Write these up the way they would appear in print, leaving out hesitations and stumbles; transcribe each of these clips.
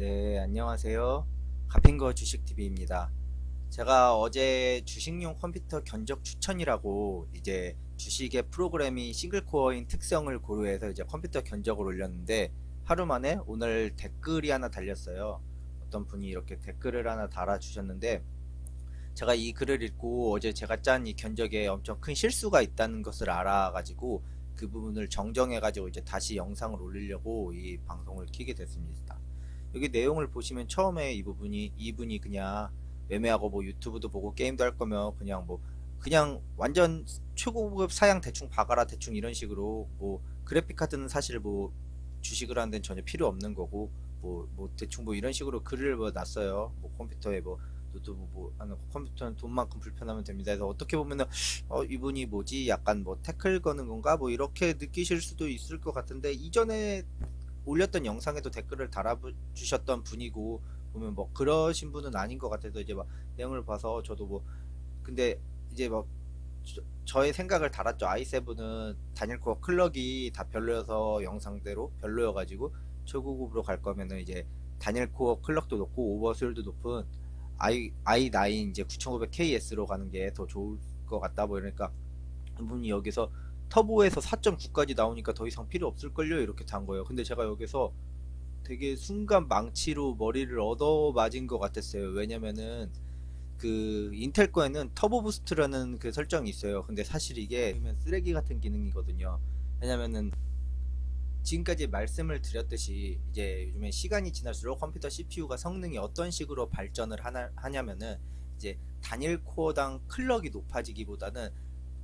네, 안녕하세요. 가핑거 주식TV입니다. 제가 어제 주식용 컴퓨터 견적 추천이라고 이제 주식의 프로그램이 싱글코어인 특성을 고려해서 이제 컴퓨터 견적을 올렸는데 하루 만에 오늘 댓글이 하나 달렸어요. 어떤 분이 이렇게 댓글을 하나 달아주셨는데 제가 이 글을 읽고 어제 제가 짠 이 견적에 엄청 큰 실수가 있다는 것을 알아가지고 그 부분을 정정해가지고 이제 다시 영상을 올리려고 이 방송을 켜게 됐습니다. 여기 내용을 보시면 처음에 이분이 그냥 매매하고 뭐 유튜브도 보고 게임도 할 거면 그냥 뭐 그냥 완전 최고급 사양 대충 박아라 대충 이런 식으로 뭐 그래픽 카드는 사실 뭐 주식을 하는 데는 전혀 필요 없는 거고 뭐 대충 뭐 이런 식으로 글을 뭐 놨어요. 뭐 컴퓨터에 뭐 노트북 뭐 하는 컴퓨터는 돈만큼 불편하면 됩니다. 그래서 어떻게 보면은 이분이 뭐지 약간 뭐 태클 거는 건가 뭐 이렇게 느끼실 수도 있을 것 같은데 이전에 올렸던 영상에도 댓글을 달아주셨던 분이고 보면 뭐 그러신 분은 아닌 것 같아서 이제 막 내용을 봐서 저도 뭐 근데 이제 막 저의 생각을 달았죠. i7은 단일 코어 클럭이 다 별로여서 영상대로 별로여가지고 최고급으로 갈 거면은 이제 단일 코어 클럭도 높고 오버스율도 높은 i9 이제 9900KS로 가는 게 더 좋을 것 같다 뭐 이러니까 분이 여기서 터보에서 4.9까지 나오니까 더 이상 필요 없을걸요 이렇게 단 거예요. 근데 제가 여기서 되게 순간 망치로 머리를 얻어 맞은 것 같았어요. 왜냐면은 그 인텔 거에는 터보 부스트라는 그 설정이 있어요. 근데 사실 이게 쓰레기 같은 기능이거든요. 왜냐면은 지금까지 말씀을 드렸듯이 이제 요즘에 시간이 지날수록 컴퓨터 CPU가 성능이 어떤 식으로 발전을 하냐면은 이제 단일 코어당 클럭이 높아지기보다는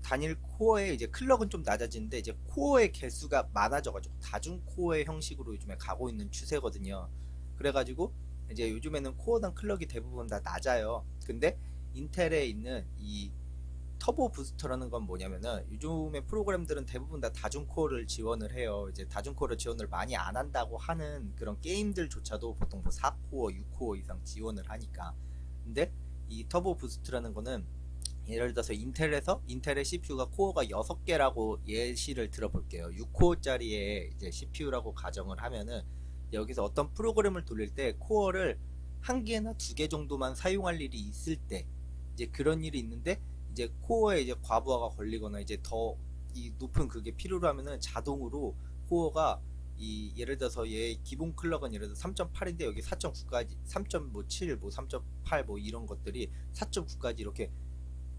단일 코어의 이제 클럭은 좀 낮아지는데 이제 코어의 개수가 많아져가지고 다중 코어의 형식으로 요즘에 가고 있는 추세거든요. 그래가지고 이제 요즘에는 코어당 클럭이 대부분 다 낮아요. 근데 인텔에 있는 이 터보 부스터라는 건 뭐냐면은 요즘의 프로그램들은 대부분 다 다중 코어를 지원을 해요. 이제 다중 코어를 지원을 많이 안 한다고 하는 그런 게임들조차도 보통 뭐 4코어, 6코어 이상 지원을 하니까. 근데 이 터보 부스트라는 거는 예를 들어서 인텔의 CPU가 코어가 6개라고 예시를 들어볼게요. 6코어짜리의 이제 CPU라고 가정을 하면은 여기서 어떤 프로그램을 돌릴 때 코어를 한 개나 두 개 정도만 사용할 일이 있을 때 이제 그런 일이 있는데 이제 코어에 이제 과부하가 걸리거나 이제 더 이 높은 그게 필요로 하면은 자동으로 코어가 이 예를 들어서 얘 기본 클럭은 예를 들어서 3.8인데 여기 4.9까지 3.7 뭐 3.8 뭐 이런 것들이 4.9까지 이렇게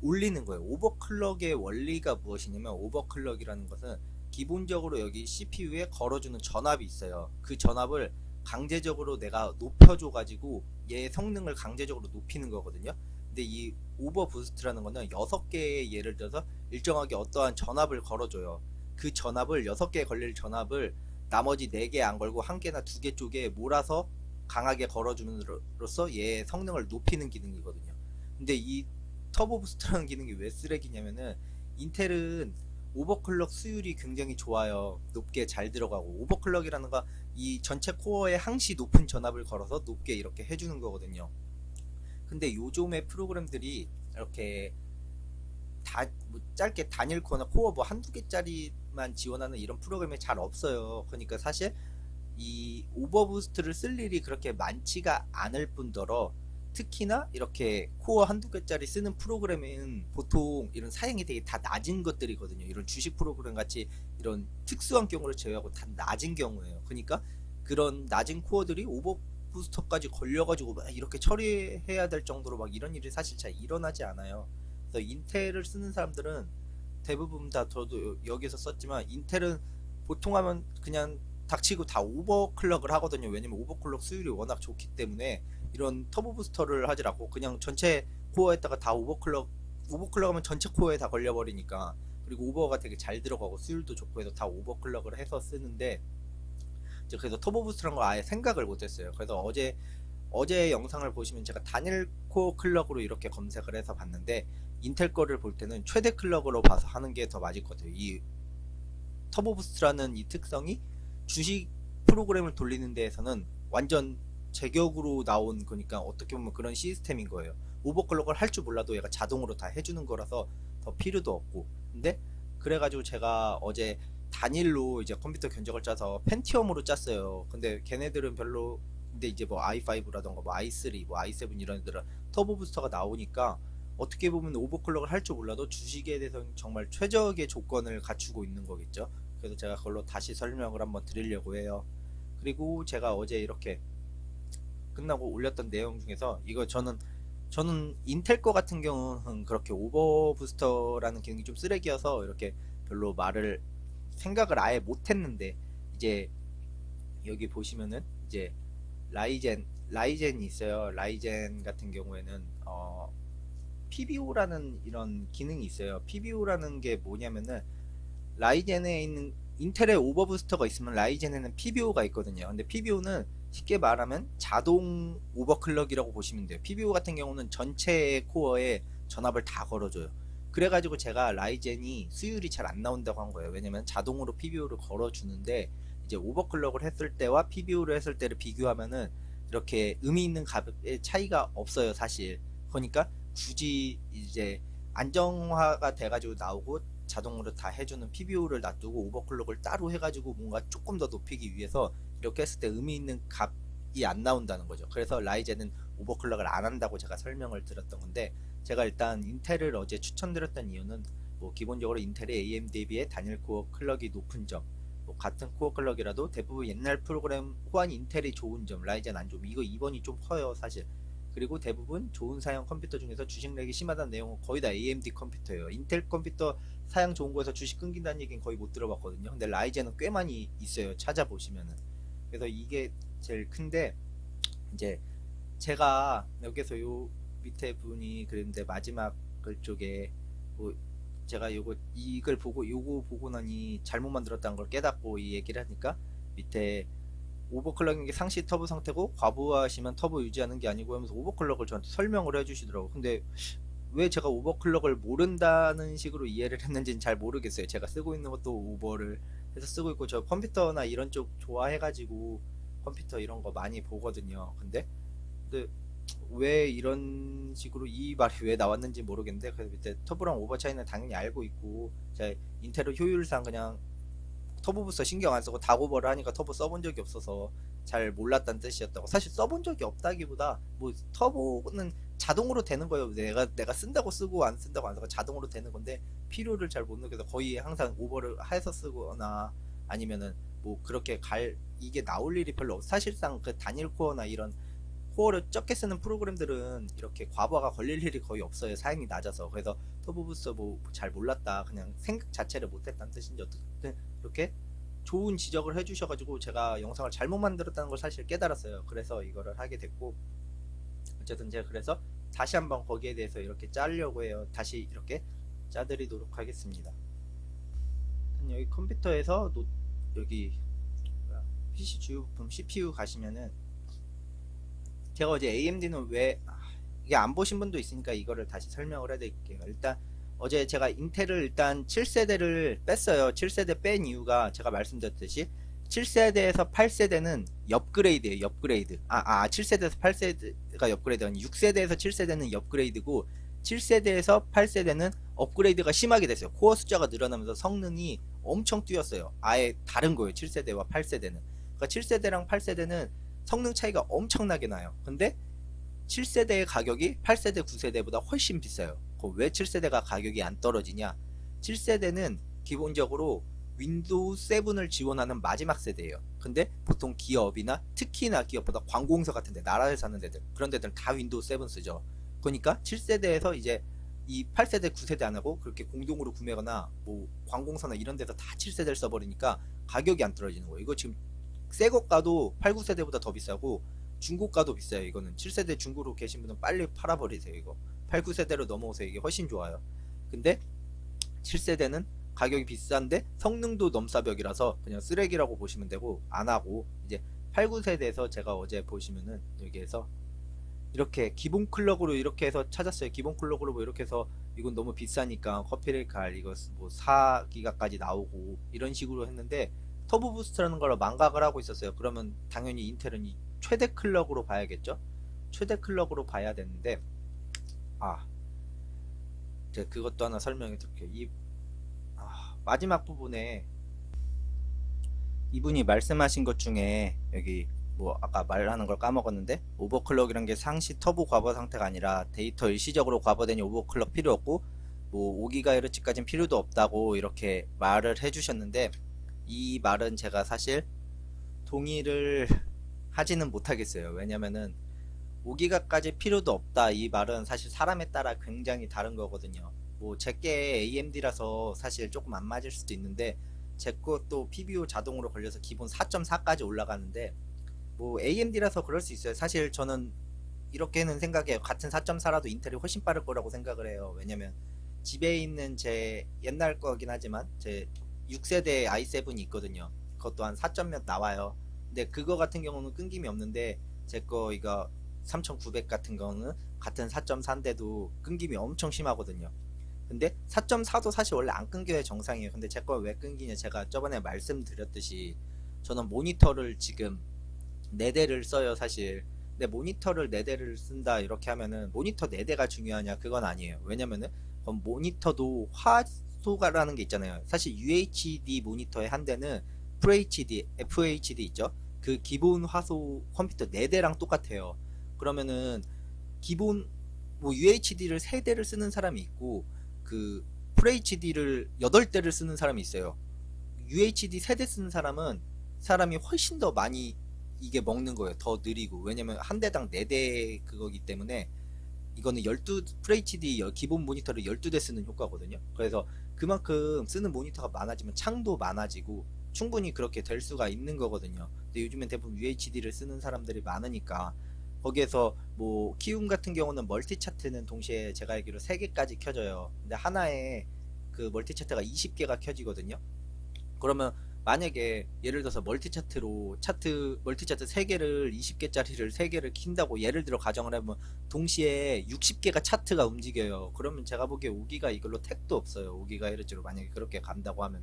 올리는 거예요. 오버클럭의 원리가 무엇이냐면 오버클럭이라는 것은 기본적으로 여기 CPU에 걸어주는 전압이 있어요. 그 전압을 강제적으로 내가 높여줘 가지고 얘 성능을 강제적으로 높이는 거거든요. 근데 이 오버 부스트라는 거는 6개의 예를 들어서 일정하게 어떠한 전압을 걸어줘요. 그 전압을 6개 걸릴 전압을 나머지 4개 안 걸고 1개나 2개 쪽에 몰아서 강하게 걸어줌으로써 얘의 성능을 높이는 기능이거든요. 근데 이 터보 부스트라는 기능이 왜 쓰레기냐면은 인텔은 오버클럭 수율이 굉장히 좋아요. 높게 잘 들어가고 오버클럭이라는 거 이 전체 코어에 항시 높은 전압을 걸어서 높게 이렇게 해주는 거거든요. 근데 요즘의 프로그램들이 이렇게 뭐 짧게 단일 코어나 코어 뭐 한두 개짜리만 지원하는 이런 프로그램이 잘 없어요. 그러니까 사실 이 오버부스트를 쓸 일이 그렇게 많지가 않을 뿐더러 특히나 이렇게 코어 한두 개짜리 쓰는 프로그램은 보통 이런 사양이 되게 다 낮은 것들이거든요. 이런 주식 프로그램 같이 이런 특수한 경우를 제외하고 다 낮은 경우예요. 그러니까 그런 낮은 코어들이 오버부스터까지 걸려가지고 막 이렇게 처리해야 될 정도로 막 이런 일이 사실 잘 일어나지 않아요. 그래서 인텔을 쓰는 사람들은 대부분 다 저도 여기서 썼지만 인텔은 보통 하면 그냥 닥치고 다 오버클럭을 하거든요. 왜냐면 오버클럭 수율이 워낙 좋기 때문에 이런 터보 부스터를 하질 않고 그냥 전체 코어에다가 다 오버클럭 하면 전체 코어에 다 걸려버리니까. 그리고 오버가 되게 잘 들어가고 수율도 좋고 해서 다 오버클럭을 해서 쓰는데 이제 그래서 터보 부스터란 걸 아예 생각을 못했어요. 그래서 어제 영상을 보시면 제가 단일 코어 클럭으로 이렇게 검색을 해서 봤는데 인텔 거를 볼 때는 최대 클럭으로 봐서 하는 게 더 맞을 것 같아요. 이 터보 부스트라는 이 특성이 주식 프로그램을 돌리는 데에서는 완전 제격으로 나온 거니까 어떻게 보면 그런 시스템인 거예요. 오버클럭을 할 줄 몰라도 얘가 자동으로 다 해주는 거라서 더 필요도 없고. 근데 그래가지고 제가 어제 단일로 이제 컴퓨터 견적을 짜서 펜티엄으로 짰어요. 근데 걔네들은 별로 근데 이제 뭐 i5라던가 뭐 i3, 뭐 i7 이런 애들은 터보 부스터가 나오니까 어떻게 보면 오버클럭을 할 줄 몰라도 주식에 대해서는 정말 최적의 조건을 갖추고 있는 거겠죠. 그래서 제가 그걸로 다시 설명을 한번 드리려고 해요. 그리고 제가 어제 이렇게 끝나고 올렸던 내용 중에서 이거 저는 인텔 거 같은 경우는 그렇게 오버 부스터라는 기능이 좀 쓰레기여서 이렇게 별로 말을 생각을 아예 못했는데, 이제 여기 보시면은 이제 라이젠이 있어요. 라이젠 같은 경우에는 PBO라는 이런 기능이 있어요. PBO라는 게 뭐냐면은 라이젠에 있는 인텔의 오버부스터가 있으면 라이젠에는 PBO가 있거든요. 근데 PBO는 쉽게 말하면 자동 오버클럭이라고 보시면 돼요. PBO 같은 경우는 전체 코어에 전압을 다 걸어줘요. 그래가지고 제가 라이젠이 수율이 잘 안 나온다고 한 거예요. 왜냐면 자동으로 PBO를 걸어주는데 이제 오버클럭을 했을 때와 PBO를 했을 때를 비교하면은 이렇게 의미 있는 값의 차이가 없어요, 사실. 그러니까 굳이 이제 안정화가 돼가지고 나오고 자동으로 다 해주는 PBO를 놔두고 오버클럭을 따로 해가지고 뭔가 조금 더 높이기 위해서 이렇게 했을 때 의미 있는 값이 안 나온다는 거죠. 그래서 라이젠은 오버클럭을 안 한다고 제가 설명을 드렸던 건데, 제가 일단 인텔을 어제 추천드렸던 이유는 뭐 기본적으로 인텔의 AMD에 비해 단일 코어 클럭이 높은 점, 뭐 같은 코어 클럭이라도 대부분 옛날 프로그램 호환 인텔이 좋은 점, 라이젠 안 좋음, 이거 2번이 좀 커요 사실. 그리고 대부분 좋은 사양 컴퓨터 중에서 주식 렉이 심하다는 내용은 거의 다 AMD 컴퓨터예요. 인텔 컴퓨터 사양 좋은 거에서 주식 끊긴다는 얘기는 거의 못 들어봤거든요. 근데 라이젠은 꽤 많이 있어요, 찾아보시면은. 그래서 이게 제일 큰데, 이제 제가 여기서 요 밑에 분이 그랬는데 마지막 글 쪽에 뭐 제가 이걸 보고 요거 보고 나니 잘못 만들었다는 걸 깨닫고 이 얘기를 하니까 밑에 오버클럭인 게 상시 터보 상태고 과부하시면 터보 유지하는 게 아니고 하면서 오버클럭을 저한테 설명을 해주시더라고. 근데 왜 제가 오버클럭을 모른다는 식으로 이해를 했는지는 잘 모르겠어요. 제가 쓰고 있는 것도 오버를 해서 쓰고 있고, 저 컴퓨터나 이런 쪽 좋아해가지고 컴퓨터 이런 거 많이 보거든요. 근데 왜 이런 식으로 이 말이 왜 나왔는지 모르겠는데, 그래서 밑에 터보랑 오버 차이는 당연히 알고 있고, 제가 인텔은 효율상 그냥 터보 부스터 신경 안 쓰고 다고버를 하니까 터보 써본 적이 없어서 잘 몰랐다는 뜻이었다고. 사실 써본 적이 없다기보다 뭐 터보는 자동으로 되는 거예요. 내가 쓴다고 쓰고 안 쓴다고 안 쓰고 자동으로 되는 건데, 필요를 잘 못 느껴서 거의 항상 오버를 해서 쓰거나 아니면은 뭐 그렇게 이게 나올 일이 별로 사실상 그 단일 코어나 이런 코어를 적게 쓰는 프로그램들은 이렇게 과부하가 걸릴 일이 거의 없어요, 사양이 낮아서. 그래서 터보 부스터 뭐 잘 몰랐다, 그냥 생각 자체를 못했다는 뜻인지 어떻든 이렇게 좋은 지적을 해주셔가지고 제가 영상을 잘못 만들었다는 걸 사실 깨달았어요. 그래서 이거를 하게 됐고, 어쨌든 제가 그래서 다시 한번 거기에 대해서 이렇게 짜려고 해요. 다시 이렇게 짜드리도록 하겠습니다. 여기 컴퓨터에서 여기 PC 주요 부품 CPU 가시면은, 제가 어제 AMD는 왜 이게 안 보신 분도 있으니까 이거를 다시 설명을 해드릴게요. 일단 어제 제가 인텔을 일단 7세대를 뺐어요. 7세대 뺀 이유가 제가 말씀드렸듯이 7세대에서 8세대는 업그레이드예요. 업그레이드. 7세대에서 8세대가 업그레이드가 아니고 6세대에서 7세대는 업그레이드고, 7세대에서 8세대는 업그레이드가 심하게 됐어요. 코어 숫자가 늘어나면서 성능이 엄청 뛰었어요. 아예 다른 거예요, 7세대와 8세대는. 그러니까 7세대랑 8세대는 성능 차이가 엄청나게 나요. 근데 7세대의 가격이 8세대, 9세대보다 훨씬 비싸요. 왜 7세대가 가격이 안 떨어지냐? 7세대는 기본적으로 윈도우 7을 지원하는 마지막 세대예요. 근데 보통 기업이나 특히나 기업보다 관공서 같은 데, 나라에 사는 데들, 그런 데들은 다 윈도우 7 쓰죠. 그러니까 7세대에서 이제 이 8세대, 9세대 안 하고 그렇게 공동으로 구매하거나 뭐 관공서나 이런 데서 다 7세대를 써버리니까 가격이 안 떨어지는 거예요. 이거 지금 새 것가도 8, 9세대보다 더 비싸고 중고가도 비싸요. 이거는 7세대 중고로 계신 분은 빨리 팔아버리세요. 이거 8, 9세대로 넘어오세요. 이게 훨씬 좋아요. 근데 7세대는 가격이 비싼데 성능도 넘사벽이라서 그냥 쓰레기라고 보시면 되고, 안 하고 이제 8, 9세대에서 제가 어제 보시면은 여기에서 이렇게 기본 클럭으로 이렇게 해서 찾았어요. 기본 클럭으로 뭐 이렇게 해서 이건 너무 비싸니까 커피를 갈 이거 뭐 4기가까지 나오고 이런 식으로 했는데, 터보 부스트라는 걸로 망각을 하고 있었어요. 그러면 당연히 인텔은 이 최대 클럭으로 봐야겠죠. 최대 클럭으로 봐야 되는데, 제가 그것도 하나 설명해 드릴게요. 마지막 부분에 이분이 말씀하신 것 중에 여기 뭐 아까 말하는 걸 까먹었는데, 오버클럭이란 게 상시 터보 과부 상태가 아니라 데이터 일시적으로 과부되니 오버클럭 필요 없고 뭐 5GHz까지는 필요도 없다고 이렇게 말을 해주셨는데, 이 말은 제가 사실 동의를 하지는 못하겠어요. 왜냐면은 5기가까지 필요도 없다, 이 말은 사실 사람에 따라 굉장히 다른 거거든요. 뭐 제게 AMD라서 사실 조금 안 맞을 수도 있는데, 제 것도 PBO 자동으로 걸려서 기본 4.4까지 올라가는데, 뭐 AMD라서 그럴 수 있어요. 사실 저는 이렇게는 생각해요. 같은 4.4라도 인텔이 훨씬 빠를 거라고 생각을 해요. 왜냐면 집에 있는 제 옛날 거긴 하지만 제 6세대 i7이 있거든요. 그것도 한 4점 몇 나와요. 근데 그거 같은 경우는 끊김이 없는데, 제 거 이거 3900 같은 경우는 같은 4.4인데도 끊김이 엄청 심하거든요. 근데 4.4도 사실 원래 안 끊겨야 정상이에요. 근데 제 거 왜 끊기냐, 제가 저번에 말씀드렸듯이 저는 모니터를 지금 4대를 써요 사실. 근데 모니터를 4대를 쓴다 이렇게 하면은 모니터 4대가 중요하냐, 그건 아니에요. 왜냐면은 그럼 모니터도 화소가라는 게 있잖아요. 사실 UHD 모니터의 한 대는 FHD, FHD 있죠. 그 기본 화소 컴퓨터 4대랑 똑같아요. 그러면은 기본 뭐 UHD를 3대를 쓰는 사람이 있고, 그 FHD를 8대를 쓰는 사람이 있어요. UHD 세대 쓰는 사람은 사람이 훨씬 더 많이 이게 먹는 거예요. 더 느리고. 왜냐면 한 대당 4대 그거기 때문에, 이거는 12 FHD 기본 모니터를 12대 쓰는 효과거든요. 그래서 그만큼 쓰는 모니터가 많아지면 창도 많아지고 충분히 그렇게 될 수가 있는 거거든요. 근데 요즘엔 대부분 UHD를 쓰는 사람들이 많으니까, 거기에서 뭐 키움 같은 경우는 멀티 차트는 동시에 제가 알기로 3개까지 켜져요. 근데 하나에 그 멀티 차트가 20개가 켜지거든요. 그러면 만약에 예를 들어서 멀티 차트로 멀티 차트 3개를 20개짜리를 3개를 킨다고 예를 들어 가정을 해보면 동시에 60개가 차트가 움직여요. 그러면 제가 보기에 5기가 이걸로 택도 없어요. 5GHz로 만약에 그렇게 간다고 하면.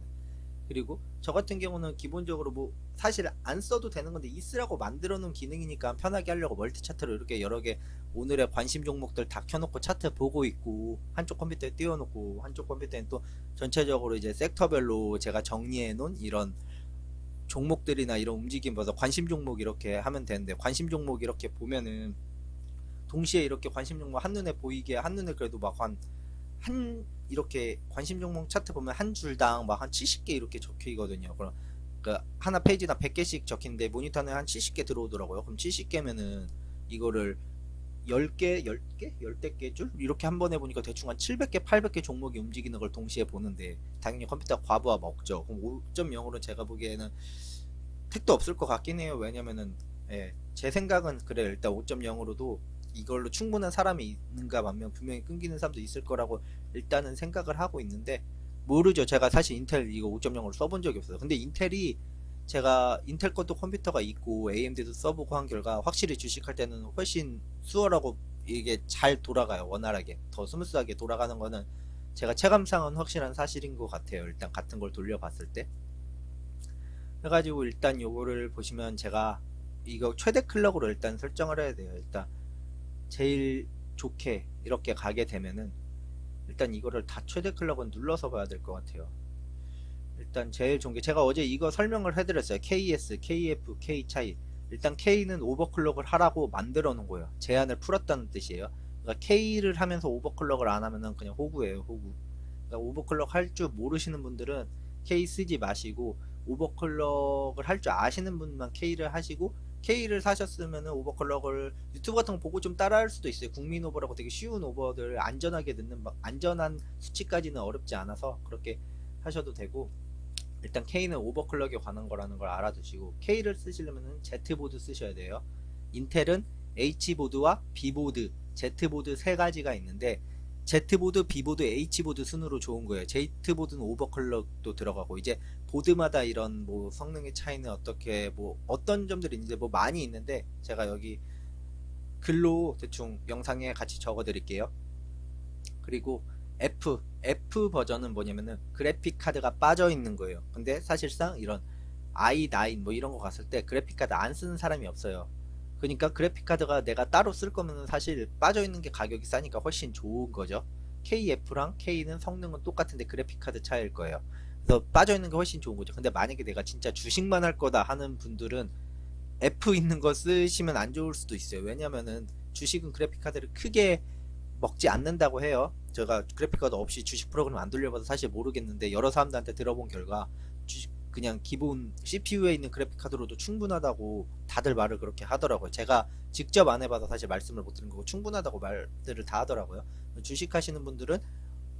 그리고 저 같은 경우는 기본적으로 뭐 사실 안 써도 되는 건데 있으라고 만들어 놓은 기능이니까 편하게 하려고 멀티 차트로 이렇게 여러 개 오늘의 관심 종목들 다 켜놓고 차트 보고 있고, 한쪽 컴퓨터에 띄워놓고 한쪽 컴퓨터엔 또 전체적으로 이제 섹터별로 제가 정리해 놓은 이런 종목들이나 이런 움직임 봐서 관심 종목 이렇게 하면 되는데, 관심 종목 이렇게 보면은 동시에 이렇게 관심 종목 한눈에 보이게, 한눈에 그래도 막 한 이렇게 관심 종목 차트 보면 한 줄당 막 한 70개 이렇게 적혀 있거든요. 그럼 그 하나 페이지당 100개씩 적힌데 모니터는 한 70개 들어오더라고요. 그럼 70개면은 이거를 10개, 10개, 10개 줄 이렇게 한 번에 보니까 대충 한 700개, 800개 종목이 움직이는 걸 동시에 보는데, 당연히 컴퓨터 과부하 먹죠. 그럼 5.0으로 제가 보기에는 택도 없을 것 같긴 해요. 왜냐면은 제 생각은 그래요. 일단 5.0으로도 이걸로 충분한 사람이 있는가 반면 분명히 끊기는 사람도 있을 거라고 일단은 생각을 하고 있는데, 모르죠. 제가 사실 인텔 이거 5.0으로 써본 적이 없어요. 근데 인텔이, 제가 인텔 것도 컴퓨터가 있고 AMD도 써보고 한 결과 확실히 주식할 때는 훨씬 수월하고 이게 잘 돌아가요. 원활하게 더 스무스하게 돌아가는 거는 제가 체감상은 확실한 사실인 것 같아요. 일단 같은 걸 돌려봤을 때. 해가지고 일단 요거를 보시면, 제가 이거 최대 클럭으로 일단 설정을 해야 돼요. 일단 제일 좋게 이렇게 가게 되면은 일단 이거를 다 최대 클럭은 눌러서 봐야 될 것 같아요. 일단 제일 좋은 게, 제가 어제 이거 설명을 해드렸어요. KS, KF, K 차이. 일단 K는 오버클럭을 하라고 만들어 놓은 거예요. 제한을 풀었다는 뜻이에요. 그러니까 K를 하면서 오버클럭을 안 하면은 그냥 호구예요, 호구. 그러니까 오버클럭 할 줄 모르시는 분들은 K 쓰지 마시고, 오버클럭을 할 줄 아시는 분만 K를 하시고, K를 사셨으면은 오버클럭을 유튜브 같은 거 보고 좀 따라할 수도 있어요. 국민 오버라고 되게 쉬운 오버들 안전하게 넣는, 막 안전한 수치까지는 어렵지 않아서 그렇게 하셔도 되고, 일단 K는 오버클럭에 관한 거라는 걸 알아두시고, K를 쓰시려면 Z보드 쓰셔야 돼요. 인텔은 H보드와 B보드, Z보드 세 가지가 있는데, Z보드, B보드, H보드 순으로 좋은 거예요. Z보드는 오버클럭도 들어가고, 이제 보드마다 이런 뭐 성능의 차이는 어떻게 뭐 어떤 점들이 있는데 뭐 많이 있는데, 제가 여기 글로 대충 영상에 같이 적어 드릴게요. 그리고 F 버전은 뭐냐면은 그래픽 카드가 빠져 있는 거예요. 근데 사실상 이런 i9 뭐 이런 거 갔을 때 그래픽 카드 안 쓰는 사람이 없어요. 그러니까 그래픽 카드가 내가 따로 쓸 거면은 사실 빠져 있는 게 가격이 싸니까 훨씬 좋은 거죠. KF랑 K는 성능은 똑같은데 그래픽 카드 차이일 거예요. 그래서 빠져 있는 게 훨씬 좋은 거죠. 근데 만약에 내가 진짜 주식만 할 거다 하는 분들은 F 있는 거 쓰시면 안 좋을 수도 있어요. 왜냐면은 주식은 그래픽카드를 크게 먹지 않는다고 해요. 제가 그래픽카드 없이 주식 프로그램 안 돌려봐서 사실 모르겠는데 여러 사람들한테 들어본 결과 주식 그냥 기본 CPU에 있는 그래픽카드로도 충분하다고 다들 말을 그렇게 하더라고요. 제가 직접 안 해봐서 사실 말씀을 못 드린 거고 충분하다고 말들을 다 하더라고요. 주식 하시는 분들은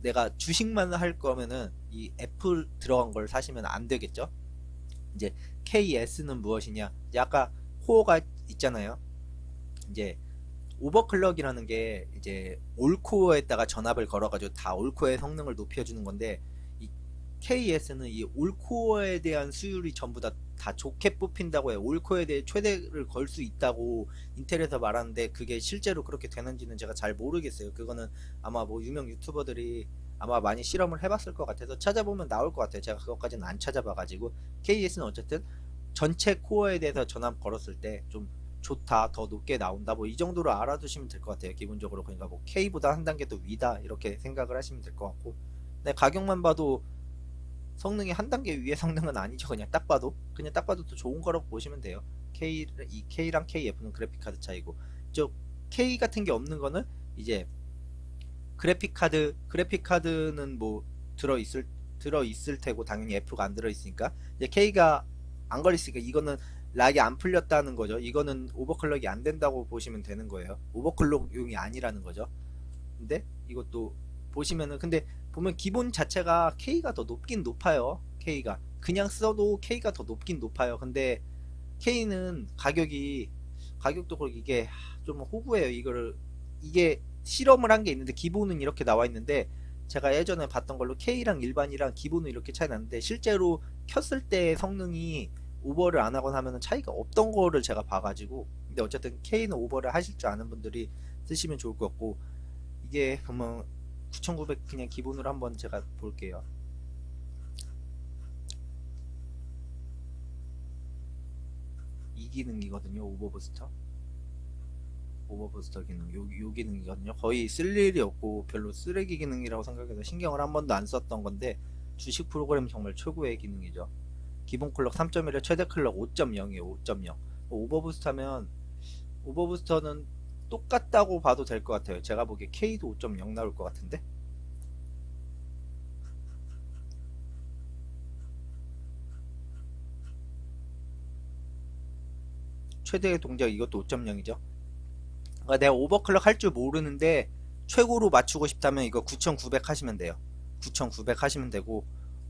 내가 주식만 할 거면은 이 애플 들어간 걸 사시면 안 되겠죠. 이제 KS는 무엇이냐? 이제 아까 코어가 있잖아요. 이제 오버클럭이라는 게 이제 올코어에다가 전압을 걸어가지고 다 올코어의 성능을 높여주는 건데 이 KS는 이 올코어에 대한 수율이 전부 다 좋게 뽑힌다고 해요. 올코어에 대해 최대를 걸 수 있다고 인텔에서 말하는데 그게 실제로 그렇게 되는지는 제가 잘 모르겠어요. 그거는 아마 뭐 유명 유튜버들이 아마 많이 실험을 해봤을 것 같아서 찾아보면 나올 것 같아요. 제가 그것까지는 안 찾아봐가지고 KS는 어쨌든 전체 코어에 대해서 전압 걸었을 때 좀 좋다, 더 높게 나온다, 뭐 이 정도로 알아두시면 될 것 같아요. 기본적으로. 그러니까 뭐 K보다 한 단계 더 위다 이렇게 생각을 하시면 될 것 같고, 근데 가격만 봐도 성능이 한 단계 위의 성능은 아니죠. 그냥 딱 봐도 더 좋은 거라고 보시면 돼요. 이 K랑 KF는 그래픽 카드 차이고, 저 K 같은 게 없는 거는 이제 그래픽 카드는 뭐 들어 있을 테고, 당연히 F가 안 들어 있으니까 이제 K가 안 걸렸으니까 이거는 락이 안 풀렸다는 거죠. 이거는 오버클럭이 안 된다고 보시면 되는 거예요. 오버클럭용이 아니라는 거죠. 근데 이것도 보시면은, 근데 보면 기본 자체가 K가 더 높긴 높아요. K가 그냥 써도 K가 더 높긴 높아요. 근데 K는 가격도 그렇게 이게 좀 호구해요. 이게 실험을 한 게 있는데 기본은 이렇게 나와 있는데, 제가 예전에 봤던 걸로 K랑 일반이랑 기본은 이렇게 차이 나는데 실제로 켰을 때 성능이 오버를 안 하거나 하면 차이가 없던 거를 제가 봐가지고, 근데 어쨌든 K는 오버를 하실 줄 아는 분들이 쓰시면 좋을 것 같고, 이게 보면 9900 그냥 기본으로 한번 제가 볼게요. 이 기능이거든요. 오버부스터 기능, 요 기능이거든요. 거의 쓸 일이 없고 별로 쓰레기 기능이라고 생각해서 신경을 한 번도 안 썼던 건데, 주식 프로그램 정말 최고의 기능이죠. 기본 클럭 3.1에 최대 클럭 5.0이에요. 5.0. 오버부스트 하면, 오버부스터는 똑같다고 봐도 될 것 같아요. 제가 보기에 K도 5.0 나올 것 같은데. 최대의 동작 이것도 5.0이죠. 그러니까 내가 오버클럭 할 줄 모르는데 최고로 맞추고 싶다면 이거 9900 하시면 돼요. 9900 하시면 되고,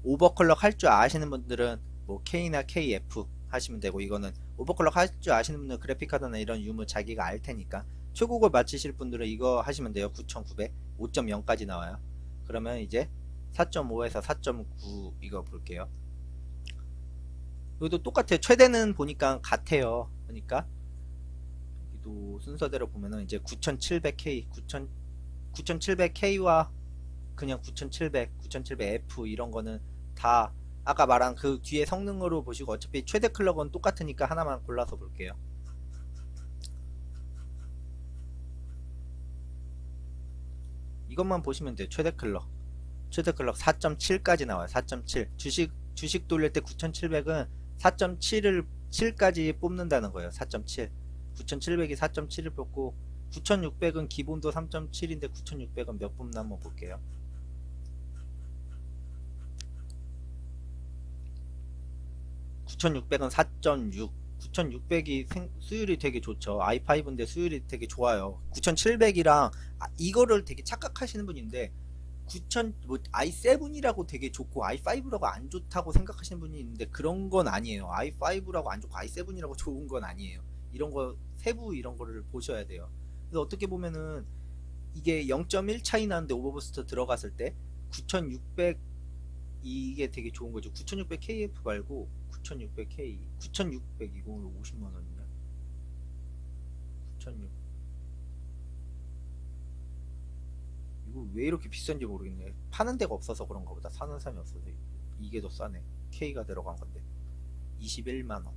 오버클럭 할 줄 아시는 분들은 뭐 K나 KF 하시면 되고, 이거는 오버클럭 할 줄 아시는 분들은 그래픽카드나 이런 유무 자기가 알 테니까 최고를 맞추실 분들은 이거 하시면 돼요. 9900 5.0까지 나와요. 그러면 이제 4.5에서 4.9 이거 볼게요. 여기도 똑같아요. 최대는 보니까 같아요. 그러니까 또 순서대로 보면은 이제 9700K, 9700K와 그냥 9700, 9700F 이런 거는 다 아까 말한 그 뒤에 성능으로 보시고, 어차피 최대 클럭은 똑같으니까 하나만 골라서 볼게요. 이것만 보시면 돼요. 최대 클럭 4.7까지 나와요. 4.7. 주식 돌릴 때 9700은 4.7을 7까지 뽑는다는 거예요. 4.7. 9700이 4.7을 뽑고, 9600은 기본도 3.7인데 9600은 몇 뽑나 한번 볼게요. 9600은 4.6. 9600이 수율이 되게 좋죠. i5인데 수율이 되게 좋아요. 9700이랑 이거를 되게 착각하시는 분인데, 9000 뭐 i7이라고 되게 좋고 i5라고 안 좋다고 생각하시는 분이 있는데, 그런 건 아니에요. i5라고 안 좋고 i7이라고 좋은 건 아니에요. 이런 거 세부 이런 거를 보셔야 돼요. 그래서 어떻게 보면은 이게 0.1 차이 나는데 오버부스터 들어갔을 때 9600 이게 되게 좋은 거죠. 9600KF 말고 9600K, 9600 이거 50만 원이냐? 9600 이거 왜 이렇게 비싼지 모르겠네. 파는 데가 없어서 그런가 보다. 사는 사람이 없어서. 이게 더 싸네. K가 들어간 건데 21만 원.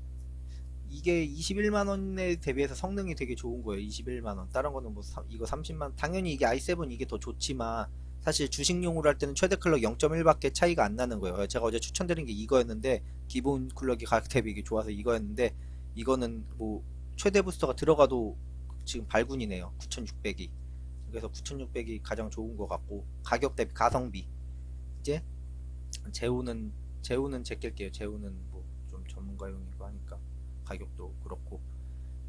이게 21만 원에 대비해서 성능이 되게 좋은 거예요. 21만 원. 다른 거는 뭐 이거 30만. 당연히 이게 i7 이게 더 좋지만 사실 주식용으로 할 때는 최대 클럭 0.1밖에 차이가 안 나는 거예요. 제가 어제 추천드린 게 이거였는데, 기본 클럭이 가격 대비 이게 좋아서 이거였는데, 이거는 뭐 최대 부스터가 들어가도 지금 발군이네요. 9600이. 그래서 9600이 가장 좋은 것 같고, 가격 대비 가성비. 이제 제우는 제낄게요. 제우는 뭐 좀 전문가용이고 하니까 가격도 그렇고,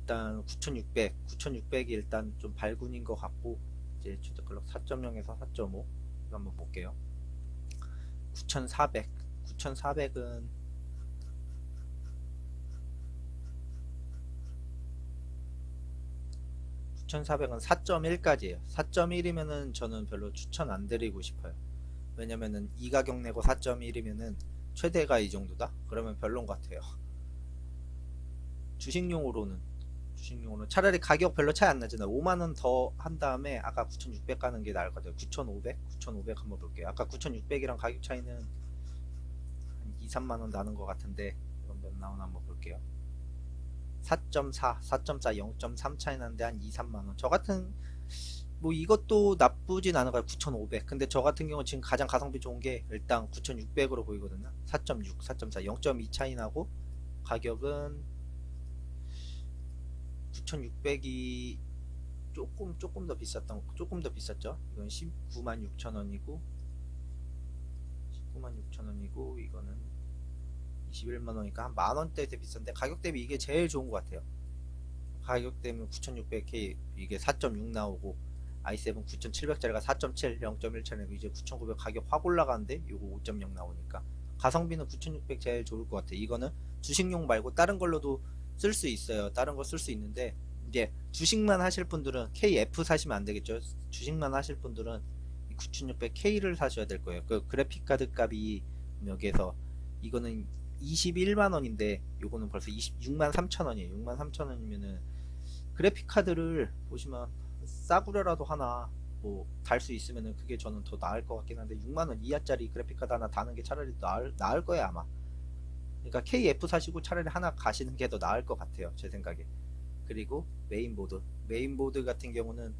일단 9600이 일단 좀 발군인 것 같고, 이제 최대 클럭 4.0에서 4.5 한번 볼게요. 9400은 4.1까지예요. 4.1이면은 저는 별로 추천 안 드리고 싶어요. 왜냐면은 이 가격 내고 4.1이면은 최대가 이 정도다? 그러면 별론 것 같아요. 주식용으로는 차라리 가격 별로 차이 안 나잖아요. 5만원 더 한 다음에 아까 9600 가는 게 나을 것 같아요. 9500 한번 볼게요. 아까 9600이랑 가격 차이는 한 2, 3만원 나는 것 같은데, 이건 몇 나오나 한번 볼게요. 4.4, 0.3 차이 나는데 한 2, 3만원. 저 같은, 뭐 이것도 나쁘진 않은 거예요. 9500. 근데 저 같은 경우 지금 가장 가성비 좋은 게 일단 9600으로 보이거든요. 4.6, 4.4, 0.2 차이 나고, 가격은 9600이 조금 더 비쌌죠. 이건 196,000원이고, 196,000원이고, 이거는 21만원이니까 한 만원대에서 비싼데, 가격 대비 이게 제일 좋은 것 같아요. 가격 대비 9600K 이게 4.6 나오고, i7 9700짜리가 4.7, 0.1 차이고, 이제 9900 가격 확 올라가는데 요거 5.0 나오니까 가성비는 9600 제일 좋을 것 같아요. 이거는 주식용 말고 다른 걸로도 쓸 수 있어요. 다른 거 쓸 수 있는데, 이제 주식만 하실 분들은 KF 사시면 안 되겠죠. 주식만 하실 분들은 9600K를 사셔야 될 거예요. 그 그래픽 카드 값이 여기에서, 이거는 21만 원인데 요거는 벌써 26만 3천 원이에요. 6만 3천 원이면은 그래픽 카드를 보시면 싸구려라도 하나 뭐 달 수 있으면은 그게 저는 더 나을 것 같긴 한데, 6만 원 이하짜리 그래픽 카드 하나 다는 게 차라리 나을 거예요, 아마. 그러니까 KF 사시고 차라리 하나 가시는 게 더 나을 것 같아요, 제 생각에. 그리고 메인보드 같은 경우는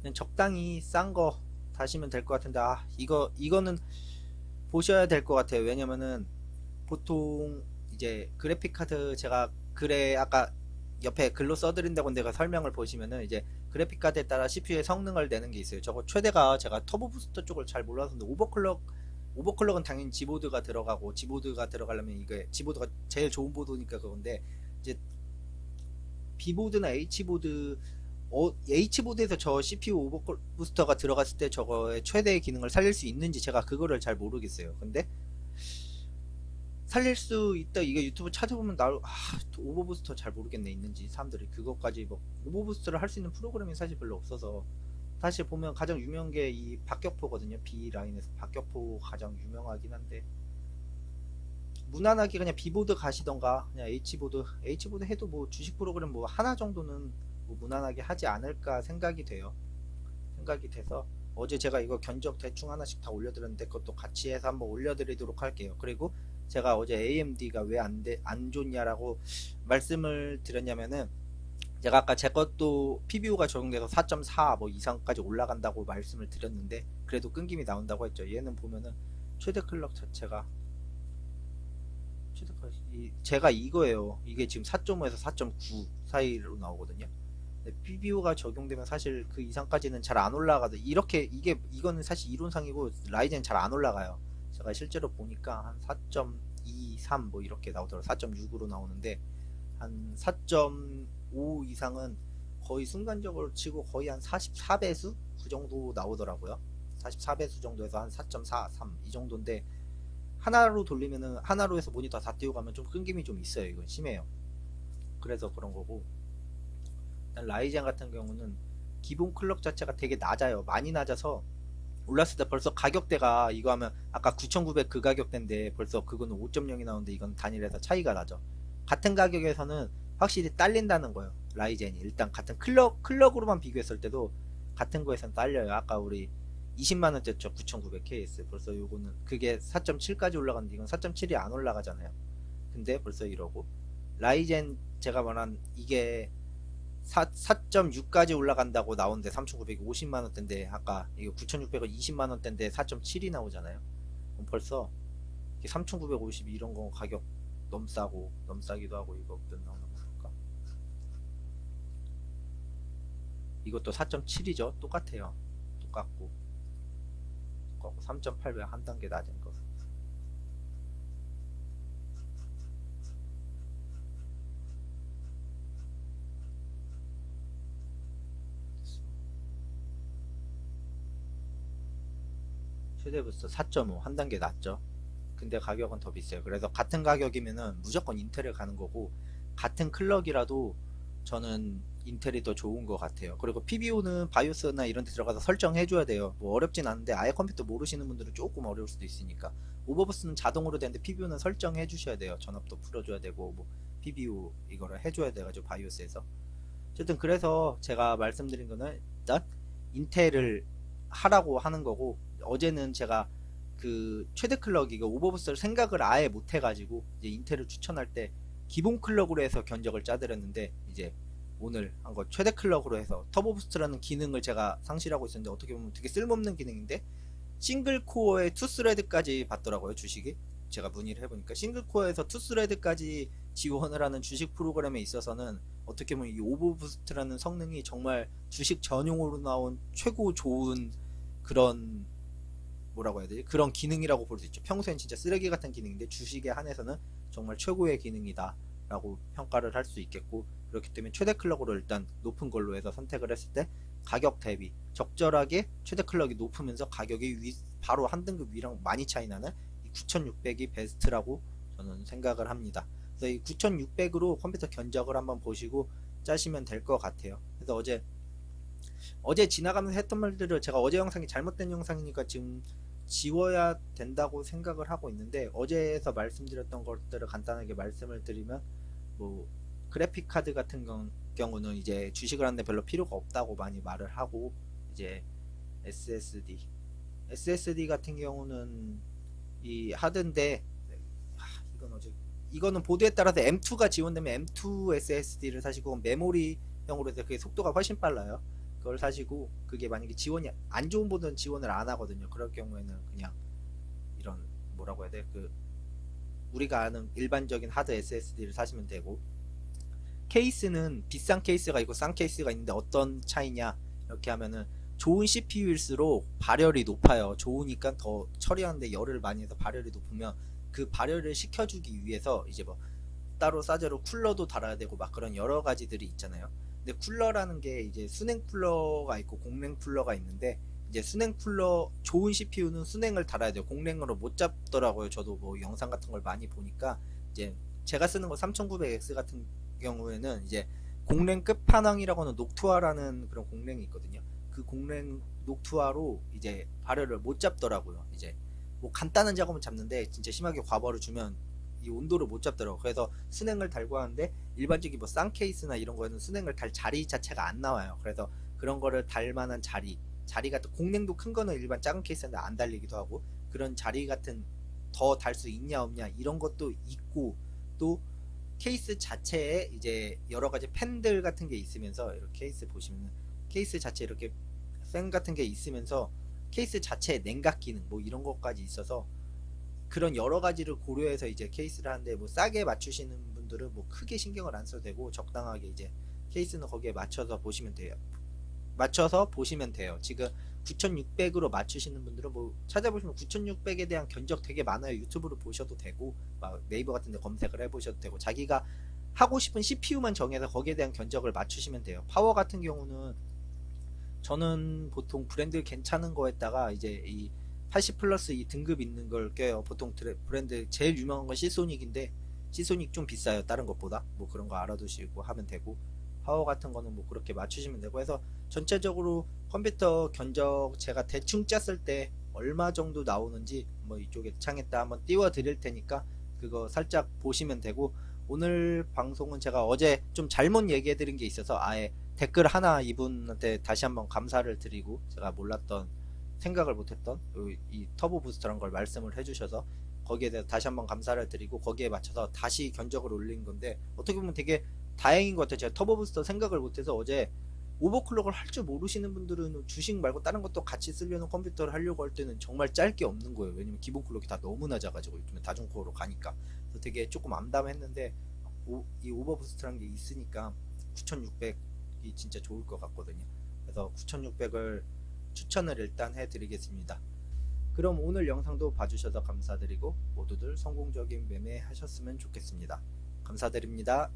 그냥 적당히 싼 거 다시면 될 것 같은데, 이거는 보셔야 될 것 같아요. 왜냐면은 보통 이제 그래픽 카드, 제가 글에 아까 옆에 글로 써드린다고 내가 설명을 보시면은, 이제 그래픽 카드에 따라 CPU의 성능을 내는 게 있어요. 저거 최대가 제가 터보 부스터 쪽을 잘 몰라서, 근데 오버클럭은 당연히 G보드가 들어가고, G보드가 들어가려면 이게 G보드가 제일 좋은 보드니까 그건데, 이제 B보드나 H보드에서 저 CPU 오버 부스터가 들어갔을 때 저거의 최대의 기능을 살릴 수 있는지 제가 그거를 잘 모르겠어요. 근데 살릴 수 있다, 이게 유튜브 찾아보면 오버 부스터 잘 모르겠네, 있는지. 사람들이 그것까지 뭐 오버 부스터를 할 수 있는 프로그램이 사실 별로 없어서, 사실 보면 가장 유명한 게 이 박격포거든요. B 라인에서 박격포 가장 유명하긴 한데, 무난하게 그냥 B보드 가시던가 그냥 H보드 해도 뭐 주식 프로그램 뭐 하나 정도는 뭐 무난하게 하지 않을까 생각이 돼서, 어제 제가 이거 견적 대충 하나씩 다 올려드렸는데 그것도 같이 해서 한번 올려드리도록 할게요. 그리고 제가 어제 AMD가 왜 안 좋냐라고 말씀을 드렸냐면은, 제가 아까 제 것도 PBO가 적용돼서 4.4 뭐 이상까지 올라간다고 말씀을 드렸는데, 그래도 끊김이 나온다고 했죠. 얘는 보면은 최대 클럭 자체가 제가 이거예요. 이게 지금 4.5에서 4.9 사이로 나오거든요. PBO가 적용되면 사실 그 이상까지는 잘 안 올라가도, 이거는 사실 이론상이고 라이젠 잘 안 올라가요. 제가 실제로 보니까 한 4.23 뭐 이렇게 나오더라고요. 4.6으로 나오는데 한 4.5 이상은 거의 순간적으로 치고 거의 한 44배수 그 정도 나오더라고요. 44배수 정도에서 한 4.4, 3 이 정도인데, 하나로 돌리면은, 하나로 해서 모니터 다 띄우고 가면 좀 끊김이 좀 있어요. 이건 심해요. 그래서 그런 거고, 라이젠 같은 경우는 기본 클럭 자체가 되게 낮아요. 많이 낮아서 올랐을 때 벌써 가격대가, 이거 하면 아까 9,900 그 가격대인데 벌써 그거는 5.0이 나오는데, 이건 단일해서 차이가 나죠. 같은 가격에서는 확실히 딸린다는 거예요. 라이젠이 일단 같은 클럭으로만 비교했을 때도 같은 거에선 딸려요. 아까 우리 20만원대죠. 9900KS. 벌써 요거는 그게 4.7까지 올라갔는데 이건 4.7이 안 올라가잖아요. 근데 벌써 이러고, 라이젠 제가 말한 이게 4.6까지 올라간다고 나오는데 3900이 50만원대인데, 아까 이거 9600은 20만원대인데 4.7이 나오잖아요. 그럼 벌써 3950 이런 거 가격 너무 싸고 너무 싸기도 하고. 이거 몇 나오나 볼까? 이것도 4.7이죠. 똑같아요. 똑같고 3.8배 한 단계 낮은 거. 최대 부스터 4.5 한 단계 낮죠. 근데 가격은 더 비싸요. 그래서 같은 가격이면은 무조건 인텔을 가는 거고, 같은 클럭이라도 저는 인텔이 더 좋은 것 같아요. 그리고 PBO는 바이오스나 이런 데 들어가서 설정해 줘야 돼요. 뭐 어렵진 않은데 아예 컴퓨터 모르시는 분들은 조금 어려울 수도 있으니까. 오버버스는 자동으로 되는데 PBO는 설정해 주셔야 돼요. 전압도 풀어줘야 되고, 뭐 PBO 이거를 해줘야 돼가지고 바이오스에서. 어쨌든 그래서 제가 말씀드린 거는 일단 인텔을 하라고 하는 거고, 어제는 제가 그 최대 클럭 이거 오버버스를 생각을 아예 못 해가지고 이제 인텔을 추천할 때 기본 클럭으로 해서 견적을 짜드렸는데, 이제 오늘 한 거 최대 클럭으로 해서 터보 부스트라는 기능을 제가 상실하고 있었는데, 어떻게 보면 되게 쓸모없는 기능인데 싱글 코어에 투 스레드까지 받더라고요, 주식이. 제가 문의를 해보니까 싱글 코어에서 투 스레드까지 지원을 하는 주식 프로그램에 있어서는 어떻게 보면 이 오버 부스트라는 성능이 정말 주식 전용으로 나온 최고 좋은 그런, 뭐라고 해야 되지? 그런 기능이라고 볼 수 있죠. 평소엔 진짜 쓰레기 같은 기능인데 주식에 한해서는 정말 최고의 기능이다 라고 평가를 할 수 있겠고, 그렇기 때문에 최대 클럭으로 일단 높은 걸로 해서 선택을 했을 때 가격 대비 적절하게 최대 클럭이 높으면서 가격이 바로 한 등급 위랑 많이 차이 나는 이 9600이 베스트라고 저는 생각을 합니다. 그래서 이 9600으로 컴퓨터 견적을 한번 보시고 짜시면 될 것 같아요. 그래서 어제 지나가면서 했던 말들을 제가 어제 영상이 잘못된 영상이니까 지금 지워야 된다고 생각을 하고 있는데, 어제에서 말씀드렸던 것들을 간단하게 말씀을 드리면, 뭐 그래픽 카드 같은 경우는 이제 주식을 하는데 별로 필요가 없다고 많이 말을 하고, 이제 SSD 같은 경우는 이 하드인데, 이거는 보드에 따라서 M2가 지원되면 M2 SSD를 사시고, 메모리형으로 해서 그게 속도가 훨씬 빨라요. 그걸 사시고, 그게 만약에 지원이 안 좋은 보드는 지원을 안 하거든요. 그럴 경우에는 그냥 이런, 뭐라고 해야 돼, 그 우리가 아는 일반적인 하드 SSD를 사시면 되고, 케이스는 비싼 케이스가 있고 싼 케이스가 있는데 어떤 차이냐 이렇게 하면은, 좋은 CPU일수록 발열이 높아요. 좋으니까 더 처리하는데 열을 많이 해서 발열이 높으면, 그 발열을 식혀주기 위해서 이제 뭐 따로 싸제로 쿨러도 달아야 되고 막 그런 여러 가지들이 있잖아요. 근데 쿨러라는 게 이제 순행 쿨러가 있고 공랭 쿨러가 있는데, 이제 순행 쿨러 좋은 CPU는 순행을 달아야 돼요. 공랭으로 못 잡더라고요. 저도 뭐 영상 같은 걸 많이 보니까, 이제 제가 쓰는 거 3900X 같은 경우에는 이제 공랭 끝판왕이라고 하는 녹투아라는 그런 공랭이 있거든요. 그 공랭 녹투아로 이제 발열을 못 잡더라고요. 이제 뭐 간단한 작업은 잡는데 진짜 심하게 과부하를 주면 이 온도를 못 잡더라고. 그래서 순행을 달고 하는데, 일반적인 뭐 싼 케이스나 이런 거에는 순행을 달 자리 자체가 안 나와요. 그래서 그런 거를 달 만한 자리 같은, 공랭도 큰 거는 일반 작은 케이스인데 안 달리기도 하고, 그런 자리 같은 더 달 수 있냐 없냐 이런 것도 있고, 또 케이스 자체에 이제 여러 가지 팬들 같은 게 있으면서, 이렇게 케이스 보시면은 케이스 자체 이렇게 팬 같은 게 있으면서 케이스 자체에 냉각 기능 뭐 이런 것까지 있어서, 그런 여러 가지를 고려해서 이제 케이스를 하는데, 뭐 싸게 맞추시는 분들은 뭐 크게 신경을 안 써도 되고, 적당하게 이제 케이스는 거기에 맞춰서 보시면 돼요. 지금 9600으로 맞추시는 분들은 뭐 찾아보시면 9600에 대한 견적 되게 많아요. 유튜브로 보셔도 되고, 막 네이버 같은 데 검색을 해보셔도 되고, 자기가 하고 싶은 CPU만 정해서 거기에 대한 견적을 맞추시면 돼요. 파워 같은 경우는 저는 보통 브랜드 괜찮은 거에다가 이제 이 80 플러스 이 등급 있는 걸 껴요. 보통 브랜드 제일 유명한 건 시소닉인데, 시소닉 좀 비싸요. 다른 것보다. 뭐 그런 거 알아두시고 하면 되고, 파워 같은 거는 뭐 그렇게 맞추시면 되고 해서, 전체적으로 컴퓨터 견적 제가 대충 짰을 때 얼마 정도 나오는지 뭐 이쪽에 창에다 한번 띄워 드릴 테니까 그거 살짝 보시면 되고, 오늘 방송은 제가 어제 좀 잘못 얘기해 드린 게 있어서 아예 댓글 하나 이분한테 다시 한번 감사를 드리고, 제가 몰랐던, 생각을 못했던 이 터보 부스터란 걸 말씀을 해주셔서 거기에 대해서 다시 한번 감사를 드리고, 거기에 맞춰서 다시 견적을 올린 건데, 어떻게 보면 되게 다행인 것 같아요. 제가 터보 부스터 생각을 못해서 어제 오버클럭을 할 줄 모르시는 분들은 주식 말고 다른 것도 같이 쓰려는 컴퓨터를 하려고 할 때는 정말 짤 게 없는 거예요. 왜냐면 기본 클럭이 다 너무 낮아가지고 요즘에 다중코어로 가니까. 그래서 되게 조금 암담했는데 이 오버부스트라는 게 있으니까 9600이 진짜 좋을 것 같거든요. 그래서 9600을 추천을 일단 해드리겠습니다. 그럼 오늘 영상도 봐주셔서 감사드리고 모두들 성공적인 매매 하셨으면 좋겠습니다. 감사드립니다.